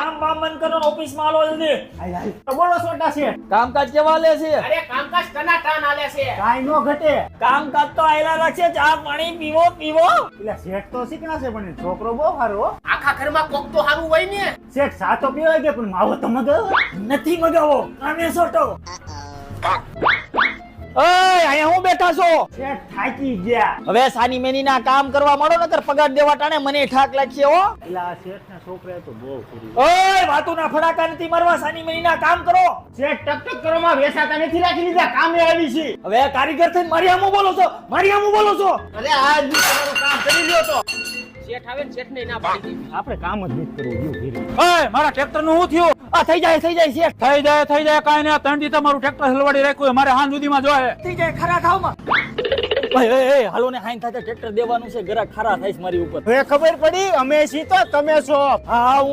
કામ બામ બંધ કરો ને ઓફિસમાં આલો જલ્દી. હાલ હાલ તો બોલો છોટા શેઠ. કામકાજ કેવા લે છે? અરે કામકાજ ટનાટન આલે છે. કાંઈ નો ઘટે. કામકાજ તો આયલા રાખશે, ચા પાણી પીવો પીવો. એટલે શેઠ તો શીખણા છે પણ છોકરો બહુ સારો હો. આખા ઘરમાં કોક તો સારું હોય ને. શેઠ ચા તો પીવાય ગયા પણ માવો તો મગાવો. નથી મગાવો, કામે સોટો. ઓય અહીંયા હું બેઠા છો? શેઠ થાકી ગયા. હવે સાની મેની ના કામ કરવા માંડો નકર પગાર દેવા ટાણે મને ઠાક લાગશે હો. એટલે આ શેઠના છોકરાએ તો બહુ કર્યું. ઓય વાતું ના ફડાકા નથી મારવા, સાની મેની ના કામ કરો. શેઠ ટક કરો માં વેસાતા નથી રાખી લીધા, કામે આવી છે. હવે કારીગર થઈને મારી સામું બોલો છો, મારી સામું બોલો છો. અરે આજ બી તમારું કામ કરી લ્યો તો. શેઠ આવે ને શેઠ ને ના પાડી દીધી. આપણે કામ જ નથી કરવું ગયું ઘીરે. ઓય મારા ટ્રેક્ટર નું શું થયું? આ થઈ જાય શેઠ. થઈ જાય કાંઈ નહીં. 3 દી તમારું ટ્રેક્ટર હલવાડી રાખ્યું છે. મારે હાંજ સુધીમાં જોઈએ. થઈ જાય ખરા થાવમાં. ઓય હાલો ને હાઈન થાતે ટ્રેક્ટર દેવાનું છે, ગરા ખરા થાય છે મારી ઉપર. હવે ખબર પડી અમે છીએ તો તમે છો. હા હું